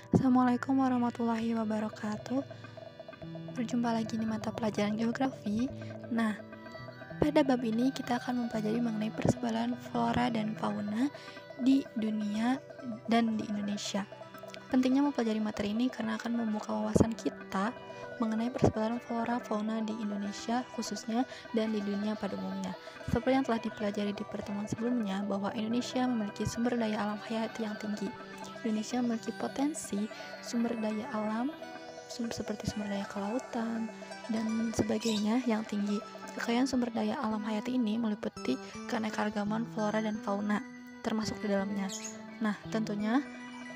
Assalamualaikum warahmatullahi wabarakatuh. Berjumpa lagi di mata pelajaran geografi. Nah, pada bab ini kita akan mempelajari mengenai persebaran flora dan fauna di dunia dan di Indonesia. Pentingnya mempelajari materi ini karena akan membuka wawasan kita mengenai persebaran flora fauna di Indonesia khususnya dan di dunia pada umumnya. Seperti yang telah dipelajari di pertemuan sebelumnya bahwa Indonesia memiliki sumber daya alam hayati yang tinggi. Indonesia memiliki potensi sumber daya alam seperti sumber daya kelautan dan sebagainya yang tinggi. Kekayaan sumber daya alam hayati ini meliputi keanekaragaman flora dan fauna termasuk di dalamnya. Nah, tentunya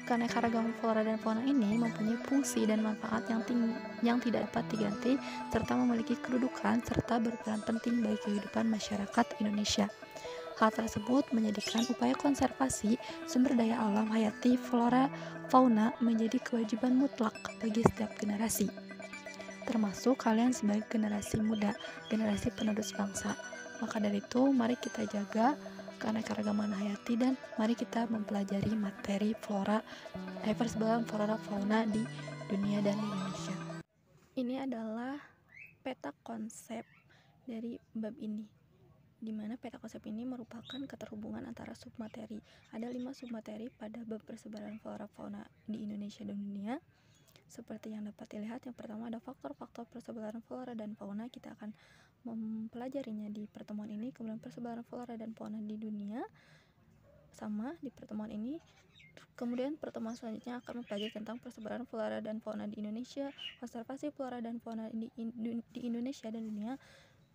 keanekaragaman flora dan fauna ini mempunyai fungsi dan manfaat yang tidak dapat diganti serta memiliki kedudukan serta berperan penting bagi kehidupan masyarakat Indonesia. Hal tersebut menjadikan upaya konservasi sumber daya alam hayati flora fauna menjadi kewajiban mutlak bagi setiap generasi, termasuk kalian sebagai generasi muda, generasi penerus bangsa. Maka dari itu, mari kita jaga keanekaragaman hayati dan mari kita mempelajari materi persebaran flora fauna di dunia dan di Indonesia. Ini adalah peta konsep dari bab ini, di mana peta konsep ini merupakan keterhubungan antara submateri. Ada 5 submateri pada bab persebaran flora fauna di Indonesia dan dunia. Seperti yang dapat dilihat, yang pertama ada faktor-faktor persebaran flora dan fauna. Kita akan mempelajarinya di pertemuan ini. Kemudian persebaran flora dan fauna di dunia sama di pertemuan ini. Kemudian pertemuan selanjutnya akan mempelajari tentang persebaran flora dan fauna di Indonesia, konservasi flora dan fauna di Indonesia dan dunia.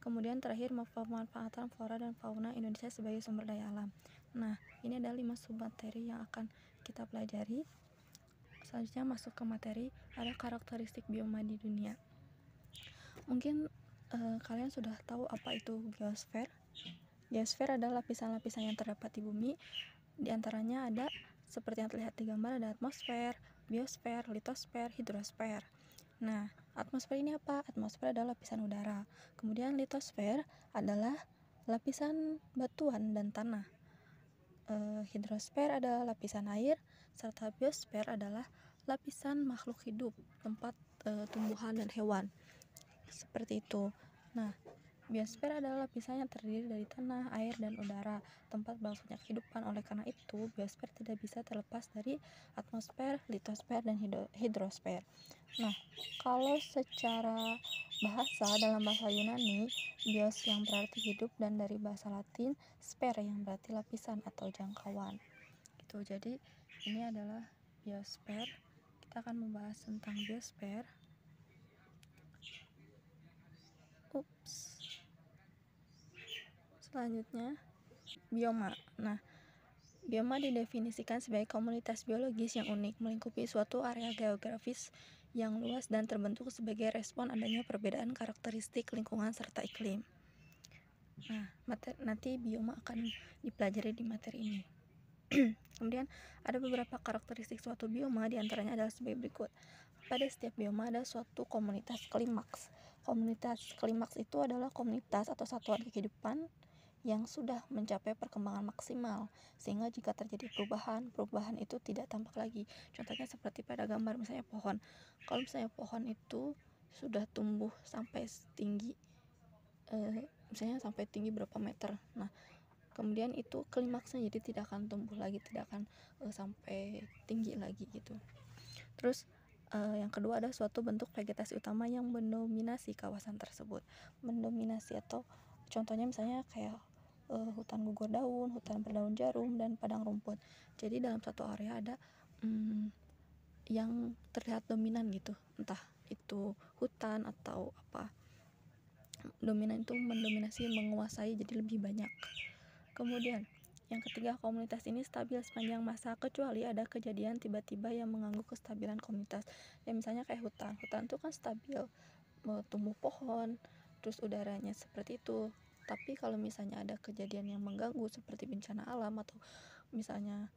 Kemudian terakhir pemanfaatan flora dan fauna Indonesia sebagai sumber daya alam. Nah, ini ada 5 submateri yang akan kita pelajari. Selanjutnya masuk ke materi, ada karakteristik bioma di dunia. Mungkin kalian sudah tahu apa itu geosfer. Geosfer adalah lapisan-lapisan yang terdapat di bumi. Di antaranya ada seperti yang terlihat di gambar, ada atmosfer, biosfer, litosfer, hidrosfer. Nah, atmosfer ini apa? Atmosfer adalah lapisan udara. Kemudian litosfer adalah lapisan batuan dan tanah. Hidrosfer adalah lapisan air, serta biosfer adalah lapisan makhluk hidup, tempat tumbuhan dan hewan. Seperti itu. Nah, biosfer adalah lapisan yang terdiri dari tanah, air, dan udara, tempat berlangsungnya kehidupan. Oleh karena itu, biosfer tidak bisa terlepas dari atmosfer, litosfer, dan hidrosfer. Nah, kalau secara bahasa, dalam bahasa Yunani, bios yang berarti hidup, dan dari bahasa Latin, sfer yang berarti lapisan atau jangkauan. Gitu. Jadi, ini adalah biosfer. Kita akan membahas tentang biosfer. Selanjutnya, bioma. Nah, bioma didefinisikan sebagai komunitas biologis yang unik, melingkupi suatu area geografis yang luas dan terbentuk sebagai respon adanya perbedaan karakteristik lingkungan serta iklim. Nah, nanti bioma akan dipelajari di materi ini. Kemudian ada beberapa karakteristik suatu bioma, diantaranya adalah sebagai berikut. Pada setiap bioma ada suatu komunitas klimaks. Komunitas klimaks itu adalah komunitas atau satuan kehidupan yang sudah mencapai perkembangan maksimal, sehingga jika terjadi perubahan itu tidak tampak lagi. Contohnya seperti pada gambar misalnya pohon. Kalau misalnya pohon itu sudah tumbuh sampai tinggi misalnya sampai tinggi berapa meter, nah kemudian itu klimaksnya, jadi tidak akan tumbuh lagi, tidak akan sampai tinggi lagi gitu. Terus yang kedua ada suatu bentuk vegetasi utama yang mendominasi kawasan tersebut. Mendominasi atau contohnya misalnya kayak hutan gugur daun, hutan berdaun jarum, dan padang rumput. Jadi dalam satu area ada yang terlihat dominan gitu, entah itu hutan atau apa. Dominan itu mendominasi, menguasai, jadi lebih banyak. Kemudian yang ketiga, komunitas ini stabil sepanjang masa kecuali ada kejadian tiba-tiba yang mengganggu kestabilan komunitas. Ya misalnya kayak hutan itu kan stabil, tumbuh pohon, terus udaranya seperti itu. Tapi kalau misalnya ada kejadian yang mengganggu seperti bencana alam atau misalnya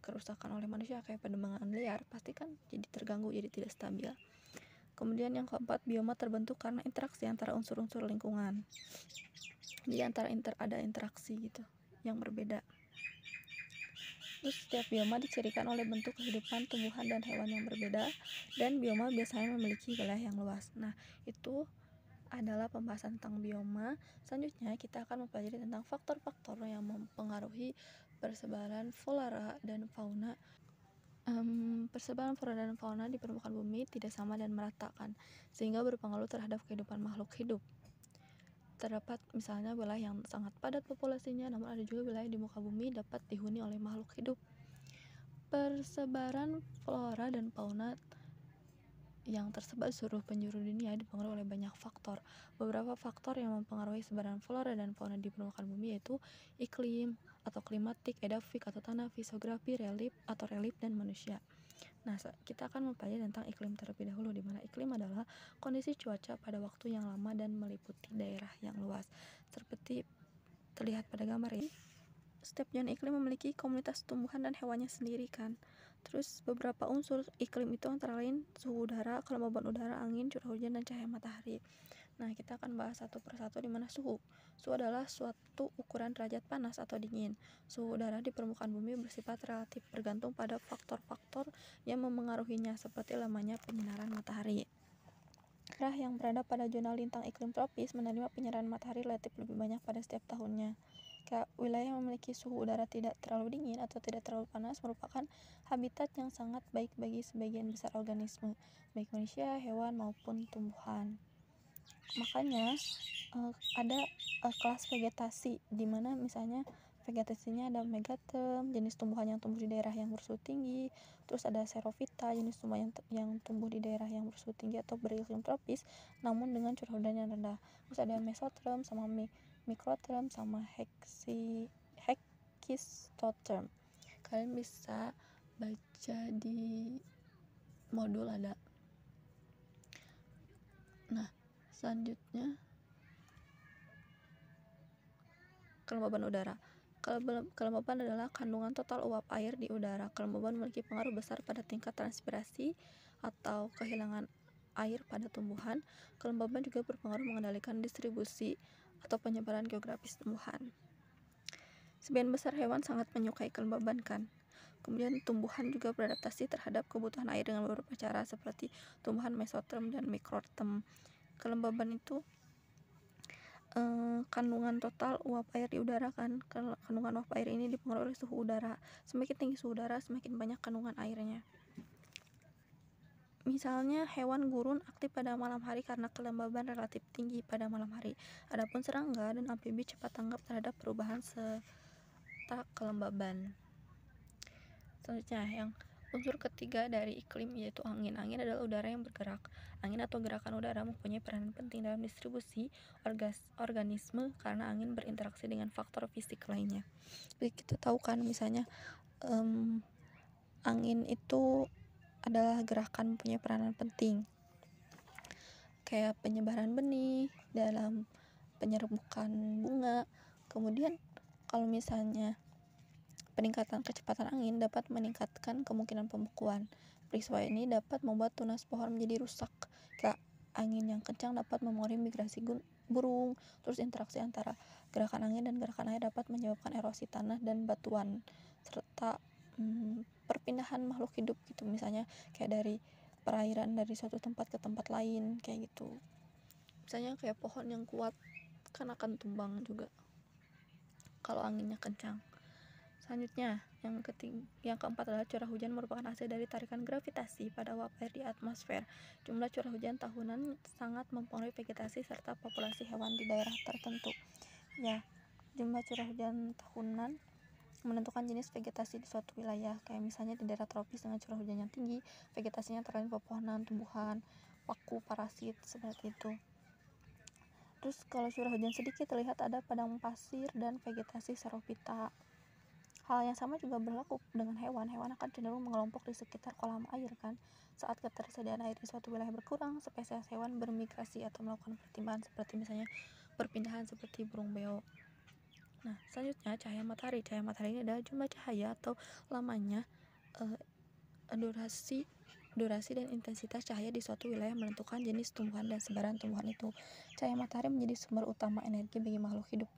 kerusakan oleh manusia kayak penebangan liar, pasti kan jadi terganggu, jadi tidak stabil. Kemudian yang keempat, bioma terbentuk karena interaksi antara unsur-unsur lingkungan. Jadi ada interaksi gitu yang berbeda. Terus setiap bioma dicirikan oleh bentuk kehidupan tumbuhan dan hewan yang berbeda, dan bioma biasanya memiliki wilayah yang luas. Nah, itu adalah pembahasan tentang bioma. Selanjutnya kita akan mempelajari tentang faktor-faktor yang mempengaruhi persebaran flora dan fauna. Persebaran flora dan fauna di permukaan bumi tidak sama dan merata kan, sehingga berpengaruh terhadap kehidupan makhluk hidup. Terdapat misalnya wilayah yang sangat padat populasinya, namun ada juga wilayah di muka bumi dapat dihuni oleh makhluk hidup. Persebaran flora dan fauna yang tersebar di seluruh penjuru dunia dipengaruhi oleh banyak faktor. Beberapa faktor yang mempengaruhi sebaran flora dan fauna di permukaan bumi yaitu iklim atau klimatik, edafik atau tanah, fisiografi, relief atau relief, dan manusia. Nah, kita akan mempelajari tentang iklim terlebih dahulu, di mana iklim adalah kondisi cuaca pada waktu yang lama dan meliputi daerah yang luas. Seperti terlihat pada gambar ini, setiap zona iklim memiliki komunitas tumbuhan dan hewannya sendiri kan. Terus beberapa unsur iklim itu antara lain suhu udara, kelembaban udara, angin, curah hujan, dan cahaya matahari. Nah, kita akan bahas satu persatu di mana suhu. Suhu adalah suatu ukuran derajat panas atau dingin. Suhu udara di permukaan bumi bersifat relatif, bergantung pada faktor-faktor yang memengaruhinya seperti lamanya penyinaran matahari. Daerah yang berada pada zona lintang iklim tropis menerima penyerahan matahari relatif lebih banyak pada setiap tahunnya. Wilayah yang memiliki suhu udara tidak terlalu dingin atau tidak terlalu panas merupakan habitat yang sangat baik bagi sebagian besar organisme, baik manusia, hewan, maupun tumbuhan. Makanya ada kelas vegetasi, di mana misalnya vegetasinya ada megaterm, jenis tumbuhan yang tumbuh di daerah yang bersuhu tinggi. Terus ada xerophyta, jenis tumbuhan yang tumbuh di daerah yang bersuhu tinggi atau beriklim tropis, namun dengan curah hujan yang rendah. Terus ada mesoterm sama microterm sama hexistotherm. Kalian bisa baca di modul ada. Nah, selanjutnya kelembaban udara. Kelembaban adalah kandungan total uap air di udara. Kelembaban memiliki pengaruh besar pada tingkat transpirasi atau kehilangan air pada tumbuhan. Kelembaban juga berpengaruh mengendalikan distribusi atau penyebaran geografis tumbuhan. Sebagian besar hewan sangat menyukai kelembaban kan. Kemudian tumbuhan juga beradaptasi terhadap kebutuhan air dengan beberapa cara, seperti tumbuhan mesoterm dan microterm. Kelembaban itu kandungan total uap air di udara kan. Kandungan uap air ini dipengaruhi oleh suhu udara. Semakin tinggi suhu udara, semakin banyak kandungan airnya. Misalnya hewan gurun aktif pada malam hari karena kelembaban relatif tinggi pada malam hari. Adapun serangga dan amfibi cepat tanggap terhadap perubahan serta kelembaban. Selanjutnya, yang unsur ketiga dari iklim yaitu angin. Angin adalah udara yang bergerak. Angin atau gerakan udara mempunyai peranan penting dalam distribusi organisme karena angin berinteraksi dengan faktor fisik lainnya. Jadi kita tahu kan, misalnya angin itu adalah gerakan mempunyai peranan penting, kayak penyebaran benih, dalam penyerbukan bunga. Kemudian kalau misalnya peningkatan kecepatan angin dapat meningkatkan kemungkinan pembekuan. Peristiwa ini dapat membuat tunas pohon menjadi rusak. Kayak angin yang kencang dapat mempengaruhi migrasi burung. Terus interaksi antara gerakan angin dan gerakan air dapat menyebabkan erosi tanah dan batuan, serta perpindahan makhluk hidup gitu, misalnya kayak dari perairan dari suatu tempat ke tempat lain kayak gitu. Misalnya kayak pohon yang kuat kan akan tumbang juga kalau anginnya kencang. Selanjutnya, yang keempat adalah curah hujan merupakan hasil dari tarikan gravitasi pada uap air di atmosfer. Jumlah curah hujan tahunan sangat mempengaruhi vegetasi serta populasi hewan di daerah tertentu. Ya, jumlah curah hujan tahunan menentukan jenis vegetasi di suatu wilayah. Kayak misalnya di daerah tropis dengan curah hujan yang tinggi, vegetasinya antara lain pepohonan, tumbuhan, paku, parasit, seperti itu. Terus kalau curah hujan sedikit, terlihat ada padang pasir dan vegetasi xerophyta. Hal yang sama juga berlaku dengan hewan. Hewan akan cenderung mengelompok di sekitar kolam air kan. Saat ketersediaan air di suatu wilayah berkurang, spesies hewan bermigrasi atau melakukan pertimbangan, seperti misalnya perpindahan seperti burung beo. Nah, selanjutnya cahaya matahari. Cahaya matahari ini adalah jumlah cahaya atau lamanya, durasi dan intensitas cahaya di suatu wilayah menentukan jenis tumbuhan dan sebaran tumbuhan itu. Cahaya matahari menjadi sumber utama energi bagi makhluk hidup.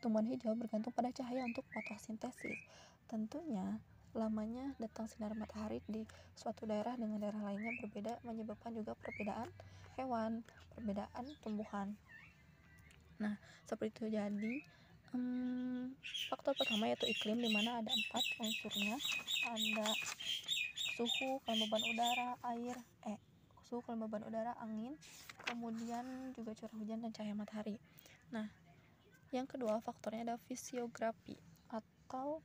Tumbuhan hijau bergantung pada cahaya untuk fotosintesis. Tentunya lamanya datang sinar matahari di suatu daerah dengan daerah lainnya berbeda, menyebabkan juga perbedaan hewan, perbedaan tumbuhan. Nah, seperti itu. Jadi faktor pertama yaitu iklim, di mana ada 4 unsurnya. Ada suhu, kelembaban udara, suhu, kelembaban udara, angin, kemudian juga curah hujan dan cahaya matahari. Nah, yang kedua faktornya ada fisiografi atau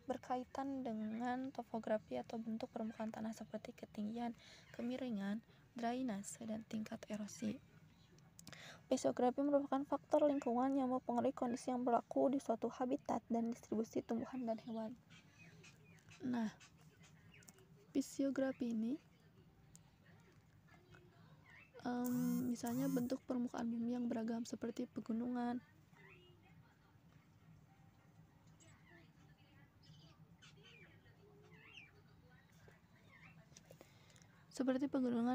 berkaitan dengan topografi atau bentuk permukaan tanah seperti ketinggian, kemiringan, drainase, dan tingkat erosi. Fisiografi merupakan faktor lingkungan yang mempengaruhi kondisi yang berlaku di suatu habitat dan distribusi tumbuhan dan hewan. Nah, fisiografi ini misalnya bentuk permukaan bumi yang beragam seperti pegunungan,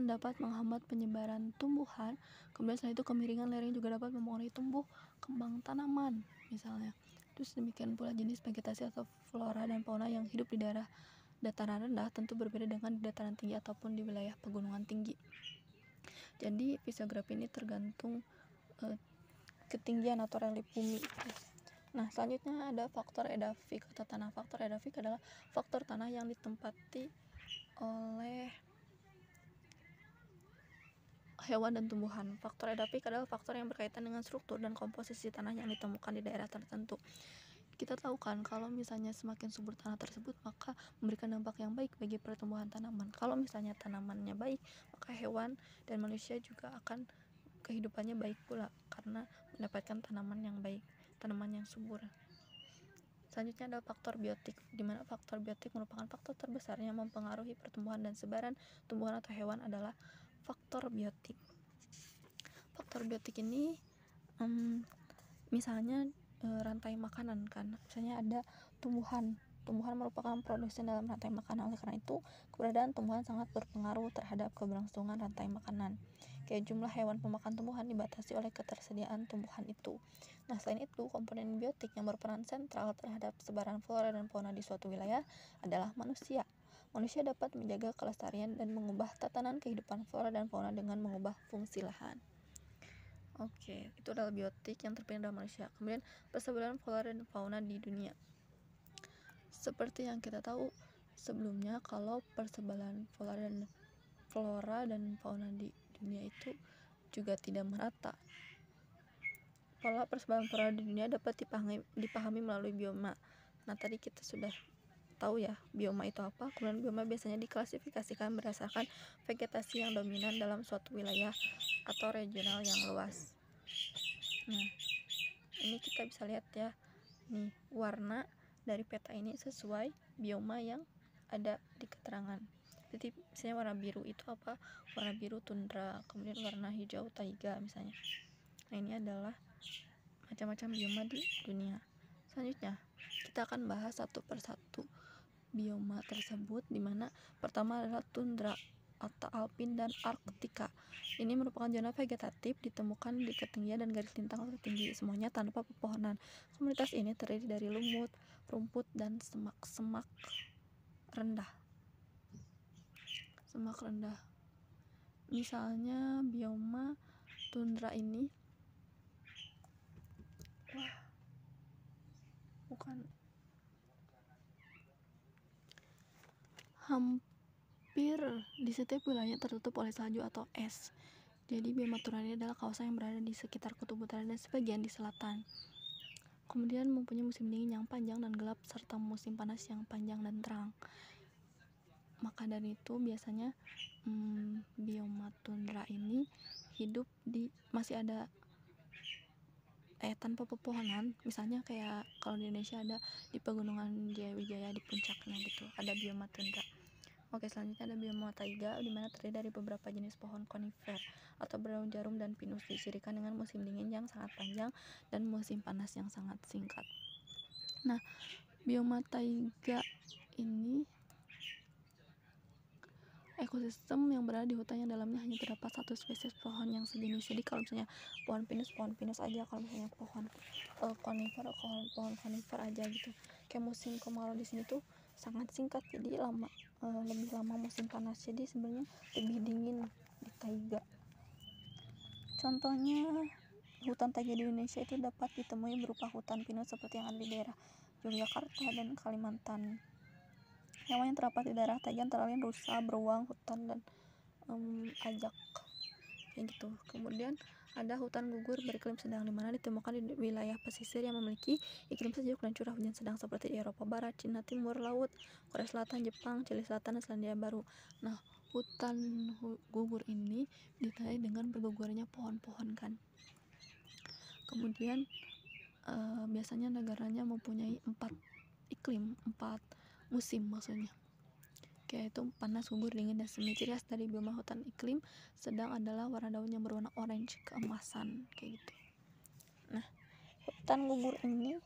dapat menghambat penyebaran tumbuhan. Kemudian selain itu kemiringan lereng juga dapat mempengaruhi tumbuh kembang tanaman misalnya. Terus demikian pula jenis vegetasi atau flora dan fauna yang hidup di daerah dataran rendah tentu berbeda dengan di dataran tinggi ataupun di wilayah pegunungan tinggi. Jadi fisiografi ini tergantung ketinggian atau relief bumi. Nah, selanjutnya ada faktor edafik atau tanah. Faktor edafik adalah faktor tanah yang ditempati oleh hewan dan tumbuhan. Faktor edafik adalah faktor yang berkaitan dengan struktur dan komposisi tanah yang ditemukan di daerah tertentu. Kita tahu kan kalau misalnya semakin subur tanah tersebut maka memberikan dampak yang baik bagi pertumbuhan tanaman. Kalau misalnya tanamannya baik, maka hewan dan manusia juga akan kehidupannya baik pula karena mendapatkan tanaman yang baik, tanaman yang subur. Selanjutnya adalah faktor biotik, di mana faktor biotik merupakan faktor terbesar yang mempengaruhi pertumbuhan dan sebaran tumbuhan atau hewan adalah faktor biotik. Faktor biotik ini misalnya rantai makanan kan, misalnya ada tumbuhan merupakan produsen dalam rantai makanan. Oleh karena itu keberadaan tumbuhan sangat berpengaruh terhadap keberlangsungan rantai makanan. Kayak jumlah hewan pemakan tumbuhan dibatasi oleh ketersediaan tumbuhan itu. Nah, selain itu komponen biotik yang berperan sentral terhadap sebaran flora dan fauna di suatu wilayah adalah manusia. Manusia dapat menjaga kelestarian dan mengubah tatanan kehidupan flora dan fauna dengan mengubah fungsi lahan. Oke, itu adalah biotik yang terpilih dalam manusia. Kemudian persebaran flora dan fauna di dunia. Seperti yang kita tahu sebelumnya, kalau persebaran flora dan fauna di dunia itu juga tidak merata. Pola persebaran flora di dunia dapat dipahami melalui bioma. Nah, tadi kita sudah tahu ya bioma itu apa. Kemudian bioma biasanya diklasifikasikan berdasarkan vegetasi yang dominan dalam suatu wilayah atau regional yang luas. Nah, ini kita bisa lihat ya, nih warna dari peta ini sesuai bioma yang ada di keterangan. Jadi misalnya warna biru itu apa? Warna biru tundra, kemudian warna hijau taiga misalnya. Nah, ini adalah macam-macam bioma di dunia. Selanjutnya kita akan bahas satu persatu bioma tersebut, dimana pertama adalah tundra atau alpin dan arktika. Ini merupakan zona vegetatif ditemukan di ketinggian dan garis lintang tertinggi, semuanya tanpa pepohonan. Komunitas ini terdiri dari lumut, rumput, dan semak rendah. Misalnya bioma tundra ini hampir di setiap wilayah tertutup oleh salju atau es. Jadi bioma tundra ini adalah kawasan yang berada di sekitar kutub utara dan sebagian di selatan. Kemudian mempunyai musim dingin yang panjang dan gelap serta musim panas yang panjang dan terang. Maka dari itu biasanya bioma tundra ini hidup di masih ada tanpa pepohonan. Misalnya kayak kalau di Indonesia ada di pegunungan Jaya di puncaknya gitu, ada bioma tundra. Oke, selanjutnya ada bioma taiga, di mana terdiri dari beberapa jenis pohon konifer atau berdaun jarum dan pinus, dicirikan dengan musim dingin yang sangat panjang dan musim panas yang sangat singkat. Nah, bioma taiga ini ekosistem yang berada di hutan yang dalamnya hanya terdapat satu spesies pohon yang sejenis. Jadi kalau misalnya pohon pinus aja, kalau misalnya pohon konifer aja gitu. Kayak musim kemarau di sini tuh sangat singkat, jadi lebih lama musim panas, jadi sebenarnya lebih dingin di taiga. Contohnya hutan taiga di Indonesia itu dapat ditemui berupa hutan pinus seperti yang ada di daerah Yogyakarta dan Kalimantan. Hewan yang terdapat di daerah taiga antara lain rusa, beruang, hutan, dan ajak, kayak gitu. Kemudian ada hutan gugur beriklim sedang, di mana ditemukan di wilayah pesisir yang memiliki iklim sejuk dan curah hujan sedang seperti di Eropa Barat, Cina Timur Laut, Korea Selatan, Jepang, Chili Selatan, dan Selandia Baru. Nah, hutan gugur ini ditandai dengan bergugurnya pohon-pohon kan. Kemudian biasanya negaranya mempunyai 4 musim maksudnya, yaitu panas, gugur, dingin, dan semi. Ciri khas dari bioma hutan iklim sedang adalah warna daun yang berwarna orange keemasan, kayak gitu. Nah, hutan gugur ini,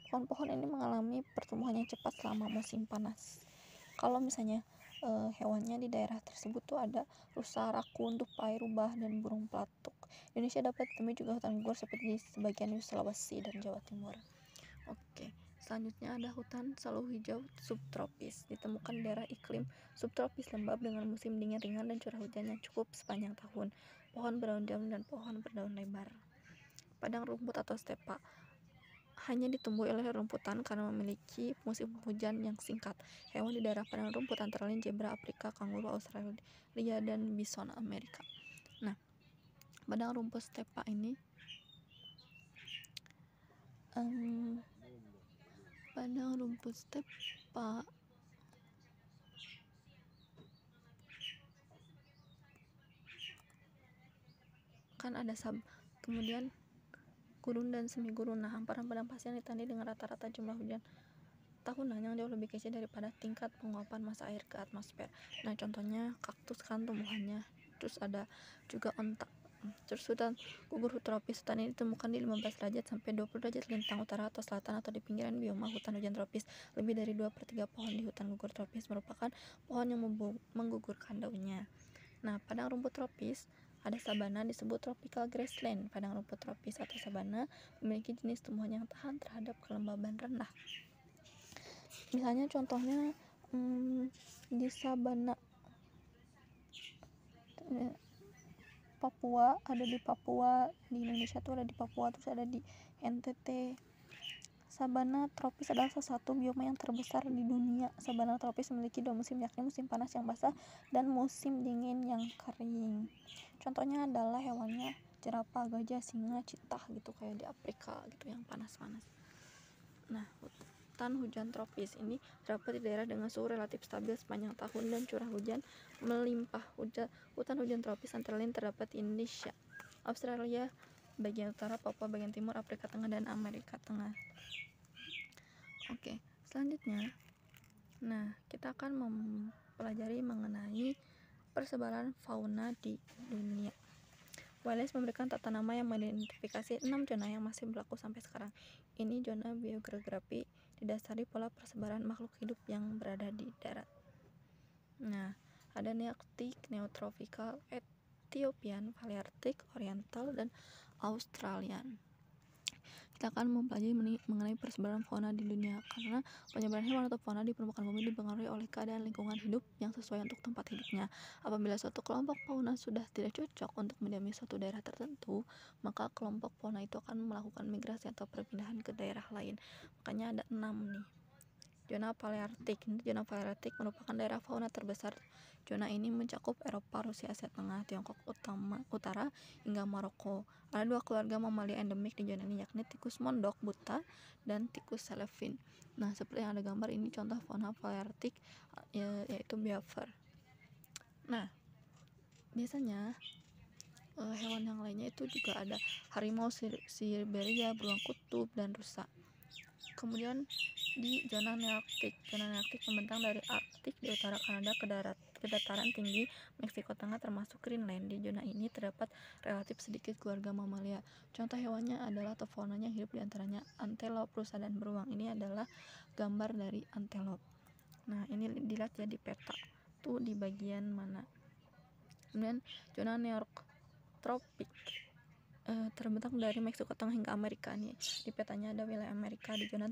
pohon-pohon ini mengalami pertumbuhan yang cepat selama musim panas. Kalau misalnya hewannya di daerah tersebut tuh ada rusa, rakun, tupai, rubah, dan burung pelatuk. Indonesia dapat ditemui juga hutan gugur seperti di sebagian Sulawesi dan Jawa Timur. Oke, selanjutnya ada hutan salu hijau subtropis, ditemukan di daerah iklim subtropis lembab dengan musim dingin ringan dan curah hujan yang cukup sepanjang tahun. Pohon berdaun jam dan pohon berdaun lebar. Padang rumput atau stepa hanya ditumbuhi oleh rumputan karena memiliki musim hujan yang singkat. Hewan di daerah padang rumput antara lain zebra Afrika, kanguru Australia, dan bison Amerika. Nah, padang rumput stepa ini padang rumput stepa kan ada kemudian gurun dan semi gurun. Nah, hamparan padang pasir yang ditandai dengan rata-rata jumlah hujan tahunan yang jauh lebih kecil daripada tingkat penguapan massa air ke atmosfer. Nah, contohnya kaktus kan tumbuhannya. Terus ada juga ontak. Terus hutan gugur tropis, hutan ini ditemukan di 15 derajat sampai 20 derajat lintang utara atau selatan atau di pinggiran bioma hutan hujan tropis. Lebih dari 2/3 pohon di hutan gugur tropis merupakan pohon yang menggugurkan daunnya. Nah, padang rumput tropis ada sabana disebut tropical grassland. Padang rumput tropis atau sabana memiliki jenis tumbuhan yang tahan terhadap kelembaban rendah. Misalnya contohnya di sabana Papua, ada di Papua, di Indonesia tuh ada di Papua, terus ada di NTT. Sabana tropis adalah salah satu bioma yang terbesar di dunia. Sabana tropis memiliki 2 musim, yakni musim panas yang basah dan musim dingin yang kering. Contohnya adalah hewannya jerapah, gajah, singa, citah gitu, kayak di Afrika gitu yang panas-panas. Nah, hutan hujan tropis ini terdapat di daerah dengan suhu relatif stabil sepanjang tahun dan curah hujan melimpah. Hutan hujan tropis antara lain terdapat di Indonesia, Australia bagian utara, Papua bagian timur, Afrika Tengah, dan Amerika Tengah. Oke, selanjutnya, nah kita akan mempelajari mengenai persebaran fauna di dunia. Wallace memberikan tata nama yang mengidentifikasi 6 zona yang masih berlaku sampai sekarang. Ini zona biogeografi didasari pola persebaran makhluk hidup yang berada di darat. Nah, ada Nearctic, Neotropical, Ethiopian, Palearctic, Oriental, dan Australian. Kita akan mempelajari mengenai persebaran fauna di dunia, karena penyebaran hewan atau fauna di permukaan bumi dipengaruhi oleh keadaan lingkungan hidup yang sesuai untuk tempat hidupnya. Apabila suatu kelompok fauna sudah tidak cocok untuk mendiami suatu daerah tertentu, maka kelompok fauna itu akan melakukan migrasi atau perpindahan ke daerah lain. Makanya ada 6 nih. Zona Palearctic. Zona Palearctic merupakan daerah fauna terbesar. Zona ini mencakup Eropa, Rusia, Asia Tengah, Tiongkok Utara, hingga Maroko. Ada 2 keluarga mamalia endemik di zona ini, yakni tikus mondok buta dan tikus selevin. Nah, seperti yang ada gambar ini contoh fauna Palearctic, yaitu beaver. Nah, biasanya hewan yang lainnya itu juga ada harimau Siberia, beruang kutub, dan rusa. Kemudian di zona Nearctic membentang dari Arktik di utara Kanada ke dataran tinggi Meksiko Tengah termasuk Greenland. Di zona ini terdapat relatif sedikit keluarga mamalia. Contoh hewannya adalah atau faunanya hidup di antaranya antelop, rusa, dan beruang. Ini adalah gambar dari antelop. Nah, ini dilihat ya di peta tuh di bagian mana. Kemudian zona neotropik terbentang dari Meksiko Tengah hingga Amerika. Nih di petanya ada wilayah Amerika. Di zona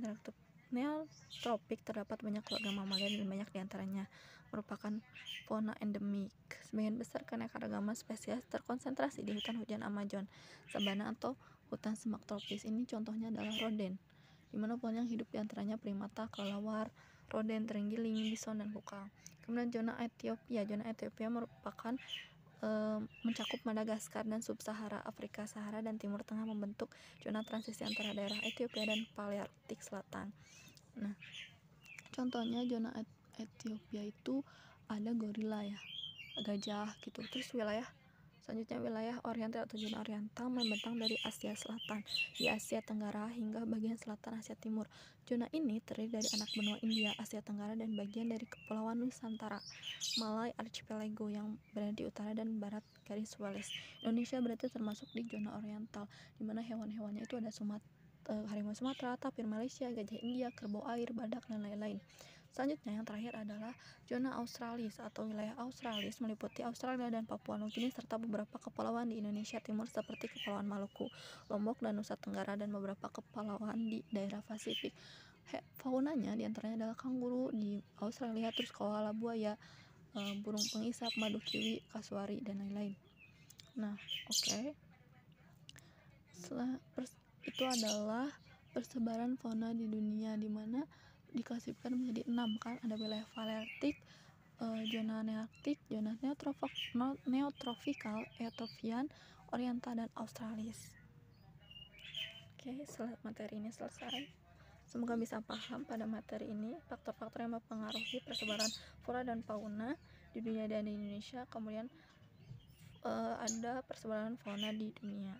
neotropik terdapat banyak keluarga mamalia dan banyak diantaranya merupakan fauna endemik. Sebagian besar keanekaragaman spesies terkonsentrasi di hutan hujan Amazon, sabana atau hutan semak tropis. Ini contohnya adalah roden, di mana pohon yang hidup diantaranya primata, kelelawar, roden, terenggiling, bison, dan kukang. Kemudian zona Ethiopia merupakan mencakup Madagaskar dan Sub-Sahara Afrika, Sahara, dan Timur Tengah, membentuk zona transisi antara daerah Ethiopia dan Palearktik Selatan. Nah, contohnya zona Ethiopia itu ada gorila ya, gajah gitu. Terus selanjutnya wilayah oriental atau zona oriental membentang dari Asia Selatan di Asia Tenggara hingga bagian selatan Asia Timur. Zona ini terdiri dari anak benua India, Asia Tenggara, dan bagian dari Kepulauan Nusantara, Malay Archipelago yang berada di utara dan barat garis Wallace. Indonesia berarti termasuk di zona oriental, di mana hewan-hewannya itu ada harimau Sumatera, tapir Malaysia, gajah India, kerbau air, badak, dan lain-lain. Selanjutnya yang terakhir adalah zona Australis atau wilayah Australis, meliputi Australia dan Papua Nugini serta beberapa kepulauan di Indonesia Timur seperti Kepulauan Maluku, Lombok, dan Nusa Tenggara, dan beberapa kepulauan di daerah Pasifik. Faunanya diantaranya adalah kanguru di Australia, terus koala, buaya, burung pengisap, madu kiwi, kasuari, dan lain-lain. Nah, oke. Itu adalah persebaran fauna di dunia, di mana diklasifikasikan menjadi 6 kan, ada wilayah Palearktik, zona nearktik, zona neotrofikal, eutrophian, oriental, dan australis. Oke, materi ini selesai. Semoga bisa paham pada materi ini faktor-faktor yang mempengaruhi persebaran flora dan fauna di dunia dan di Indonesia. Kemudian ada persebaran fauna di dunia.